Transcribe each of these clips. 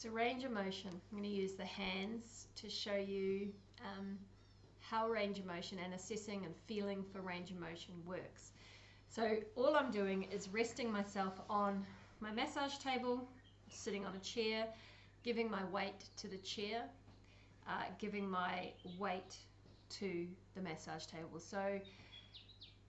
So range of motion, I'm going to use the hands to show you how range of motion and assessing and feeling for range of motion works. So all I'm doing is resting myself on my massage table, sitting on a chair, giving my weight to the chair, giving my weight to the massage table. So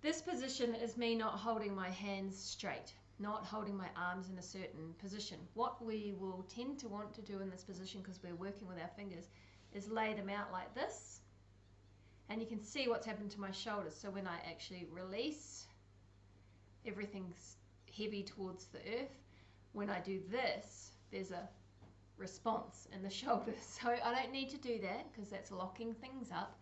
this position is me not holding my hands straight, not holding my arms in a certain position. What we will tend to want to do in this position, because we're working with our fingers, is lay them out like this. And you can see what's happened to my shoulders. So when I actually release, everything's heavy towards the earth. When I do this, there's a response in the shoulders. So I don't need to do that because that's locking things up.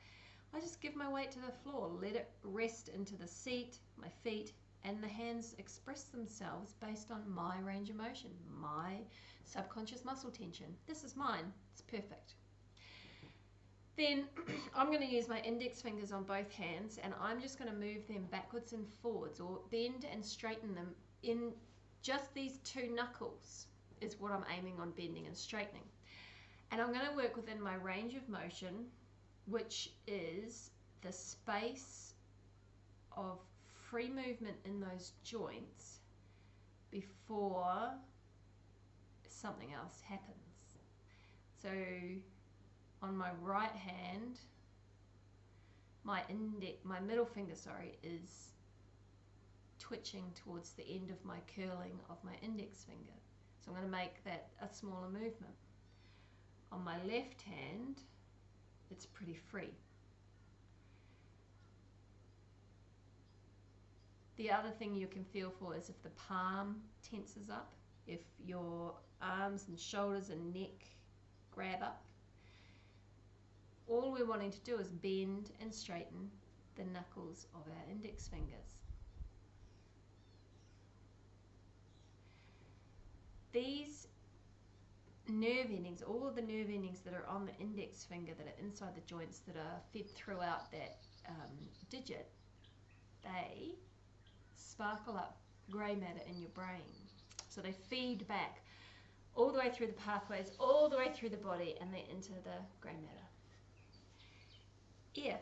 I just give my weight to the floor, let it rest into the seat, my feet, and the hands express themselves based on my range of motion, my subconscious muscle tension. This is mine. It's perfect. Then I'm going to use my index fingers on both hands, and I'm just going to move them backwards and forwards, or bend and straighten them in just these two knuckles is what I'm aiming on bending and straightening. And I'm going to work within my range of motion, which is the space of free movement in those joints before something else happens. So on my right hand, my middle finger, is twitching towards the end of my curling of my index finger. So I'm going to make that a smaller movement. On my left hand, it's pretty free. The other thing you can feel for is if the palm tenses up, if your arms and shoulders and neck grab up. All we're wanting to do is bend and straighten the knuckles of our index fingers. These nerve endings, all of the nerve endings that are on the index finger that are inside the joints that are fed throughout that digit, they sparkle up grey matter in your brain. So they feed back all the way through the pathways, all the way through the body, and they enter the grey matter. If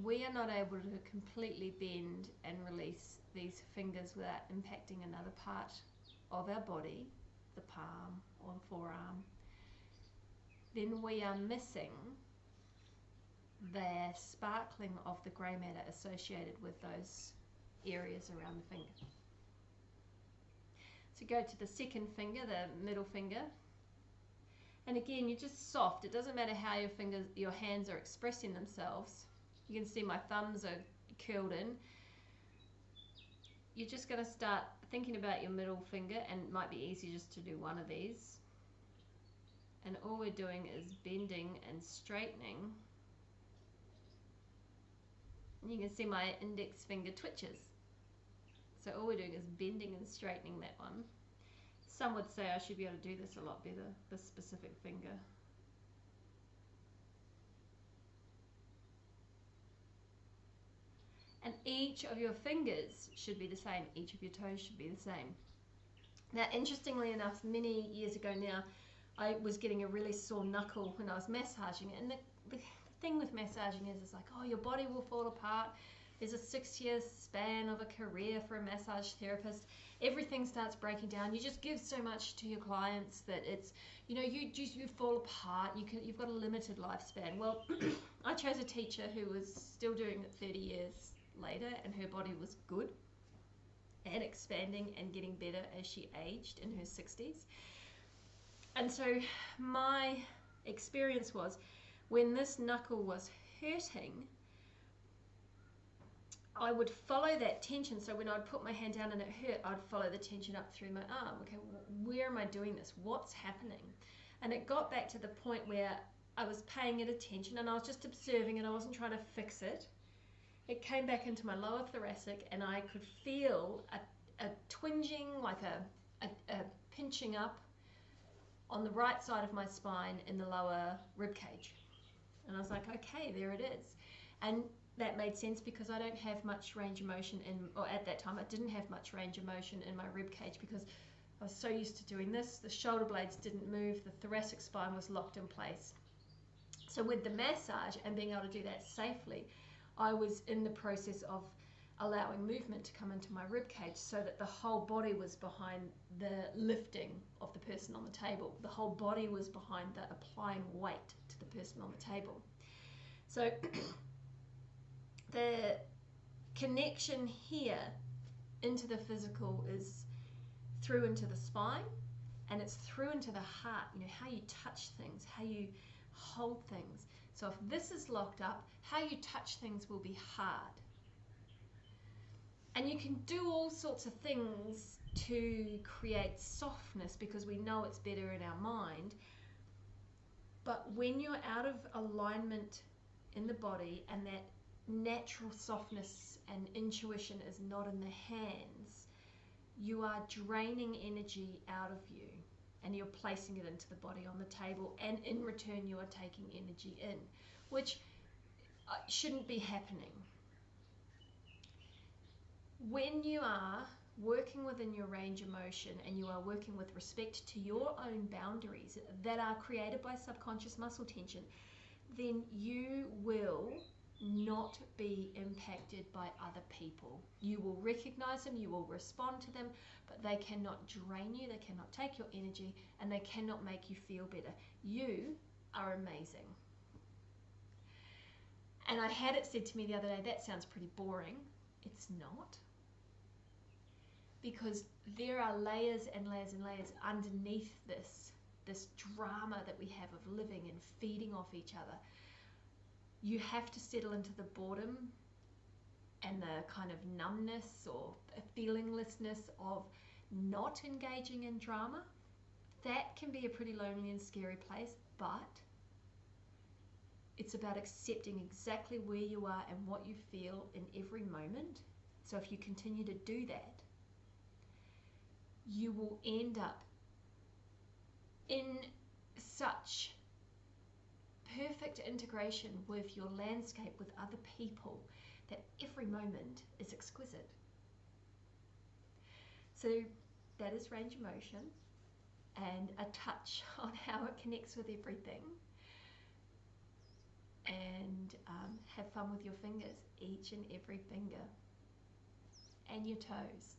we are not able to completely bend and release these fingers without impacting another part of our body, the palm or the forearm, then we are missing the sparkling of the grey matter associated with those areas around the finger. So go to the second finger, the middle finger, and again, you're just soft. It doesn't matter how your hands are expressing themselves. You can see my thumbs are curled in. You're just going to start thinking about your middle finger, and it might be easy just to do one of these. And all we're doing is bending and straightening. And you can see my index finger twitches. So all we're doing is bending and straightening that one. Some would say I should be able to do this a lot better, this specific finger. And each of your fingers should be the same. Each of your toes should be the same. Now, interestingly enough, many years ago now, I was getting a really sore knuckle when I was massaging it. And the thing with massaging is, it's like, oh, your body will fall apart. There's a 6-year span of a career for a massage therapist. Everything starts breaking down. You just give so much to your clients that it's, you know, you fall apart. You've got a limited lifespan. Well, I chose a teacher who was still doing it 30 years later, and her body was good and expanding and getting better as she aged in her 60s. And so my experience was, when this knuckle was hurting, I would follow that tension. So when I'd put my hand down and it hurt, I'd follow the tension up through my arm. Okay, where am I doing this? What's happening? And it got back to the point where I was paying it attention and I was just observing it. I wasn't trying to fix it. It came back into my lower thoracic, and I could feel a twinging, like a pinching up on the right side of my spine in the lower rib cage. And I was like, okay, there it is. And that made sense because I don't have much range of motion or at that time I didn't have much range of motion in my rib cage, because I was so used to doing this, the shoulder blades didn't move, the thoracic spine was locked in place. So with the massage and being able to do that safely, I was in the process of allowing movement to come into my rib cage so that the whole body was behind the lifting of the person on the table. The whole body was behind the applying weight to the person on the table. So the connection here into the physical is through into the spine, and it's through into the heart, you know, how you touch things, how you hold things. So if this is locked up, how you touch things will be hard. And you can do all sorts of things to create softness because we know it's better in our mind. But when you're out of alignment in the body and that natural softness and intuition is not in the hands, you are draining energy out of you and you're placing it into the body on the table, and in return you are taking energy in, which shouldn't be happening. When you are working within your range of motion and you are working with respect to your own boundaries that are created by subconscious muscle tension, then you will not be impacted by other people. You will recognize them, you will respond to them, but they cannot drain you, they cannot take your energy, and they cannot make you feel better. You are amazing. And I had it said to me the other day, that sounds pretty boring. It's not. Because there are layers and layers and layers underneath this drama that we have of living and feeding off each other. You have to settle into the boredom and the kind of numbness or feelinglessness of not engaging in drama. That can be a pretty lonely and scary place, but it's about accepting exactly where you are and what you feel in every moment. So if you continue to do that, you will end up in such perfect integration with your landscape, with other people, that every moment is exquisite. So that is range of motion and a touch on how it connects with everything. And have fun with your fingers, each and every finger, and your toes.